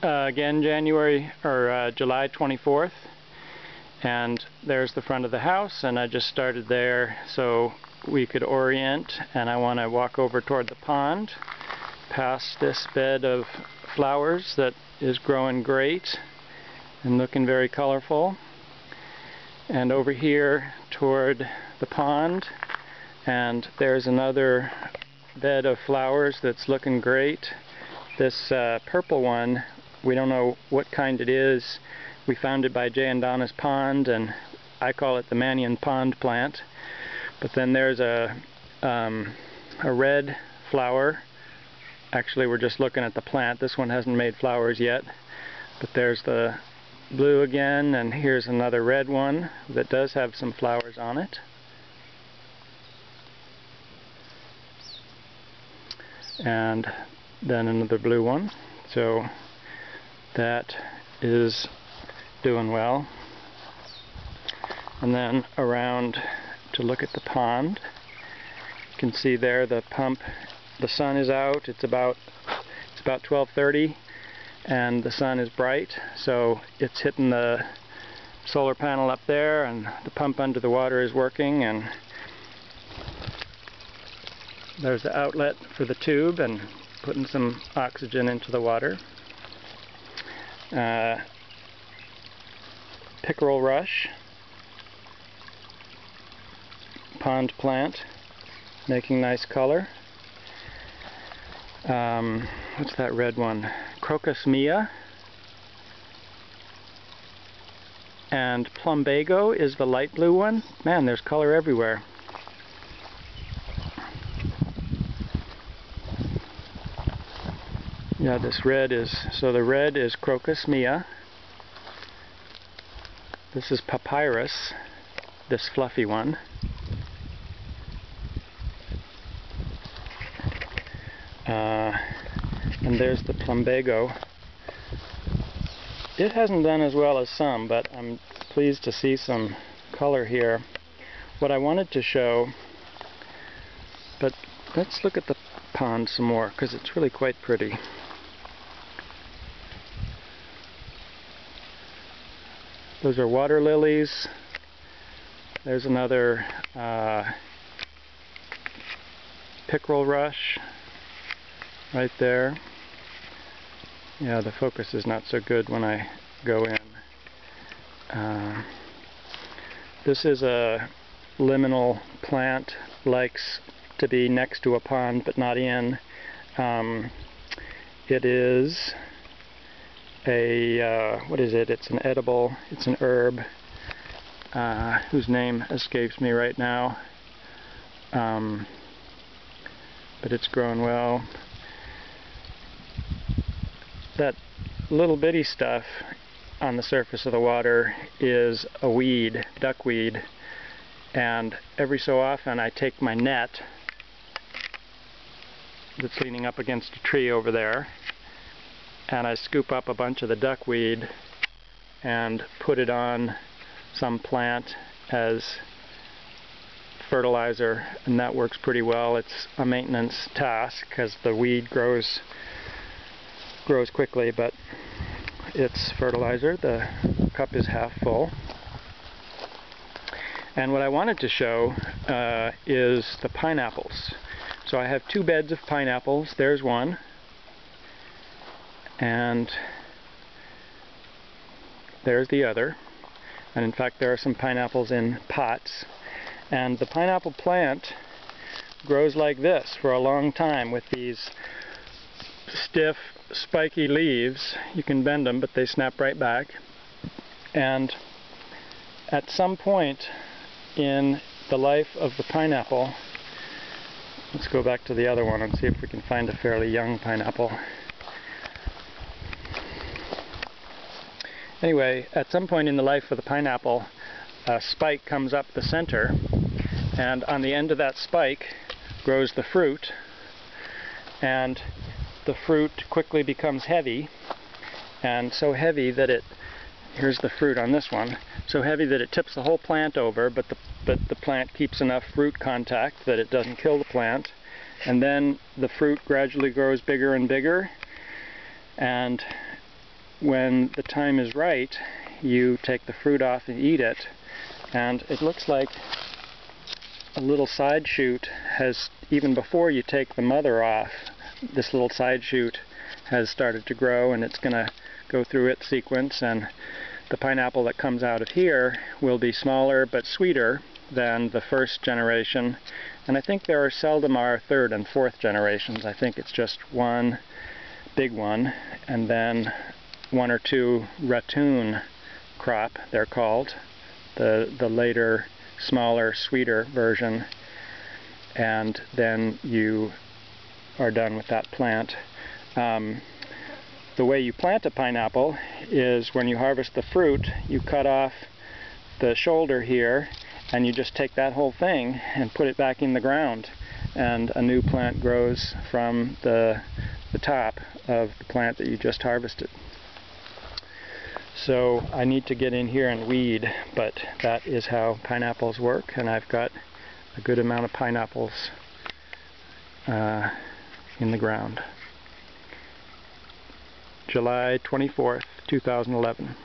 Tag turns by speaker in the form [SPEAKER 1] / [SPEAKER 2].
[SPEAKER 1] again January or July 24th, and there's the front of the house, and I just started there so we could orient, and I want to walk over toward the pond past this bed of flowers that is growing great and looking very colorful, and over here toward the pond, and there's another bed of flowers that's looking great. This purple one, we don't know what kind it is. We found it by Jay and Donna's pond, and I call it the Mannion Pond plant. But then there's a red flower. Actually, we're just looking at the plant. This one hasn't made flowers yet. But there's the blue again, and here's another red one that does have some flowers on it. And then another blue one. So that is doing well. And then around to look at the pond, you can see there the pump, the sun is out. It's about 12:30 and the sun is bright, so it's hitting the solar panel up there, and the pump under the water is working, and there's the outlet for the tube and putting some oxygen into the water. Pickerel rush, pond plant, making nice color. What's that red one? Crocus Mia. And plumbago is the light blue one. Man, there's color everywhere. Yeah, this red is, so the red is Crocus Mia. This is Papyrus, this fluffy one. And there's the plumbago. It hasn't done as well as some, but I'm pleased to see some color here. What I wanted to show, but let's look at the pond some more, because it's really quite pretty. Those are water lilies. There's another pickerel rush right there. Yeah, the focus is not so good when I go in. This is a liminal plant, likes to be next to a pond but not in. It is a, what is it? It's an edible, it's an herb, whose name escapes me right now. But it's growing well. That little bitty stuff on the surface of the water is a weed, duckweed, and every so often I take my net that's leaning up against a tree over there, and I scoop up a bunch of the duckweed and put it on some plant as fertilizer, and that works pretty well. It's a maintenance task because the weed grows quickly, but it's fertilizer. The cup is half full. And what I wanted to show is the pineapples. So I have two beds of pineapples. There's one, and there's the other. And in fact, there are some pineapples in pots. And the pineapple plant grows like this for a long time with these stiff, spiky leaves. You can bend them, but they snap right back. And at some point in the life of the pineapple, let's go back to the other one and see if we can find a fairly young pineapple. Anyway, at some point in the life of the pineapple, a spike comes up the center, and on the end of that spike grows the fruit, and the fruit quickly becomes heavy, and so heavy that it, here's the fruit on this one, so heavy that it tips the whole plant over, but the plant keeps enough root contact that it doesn't kill the plant, and then the fruit gradually grows bigger and bigger, and when the time is right, you take the fruit off and eat it, and it looks like a little side shoot has, even before you take the mother off, this little side shoot has started to grow, and it's going to go through its sequence, and the pineapple that comes out of here will be smaller but sweeter than the first generation, and I think there are seldom are third and fourth generations. I think it's just one big one, and then one or two ratoon crop, they're called, the later, smaller, sweeter version, and then you are done with that plant. The way you plant a pineapple is when you harvest the fruit, you cut off the shoulder here, and you just take that whole thing and put it back in the ground, and a new plant grows from the top of the plant that you just harvested. So I need to get in here and weed, but that is how pineapples work, and I've got a good amount of pineapples in the ground. July 24th, 2011.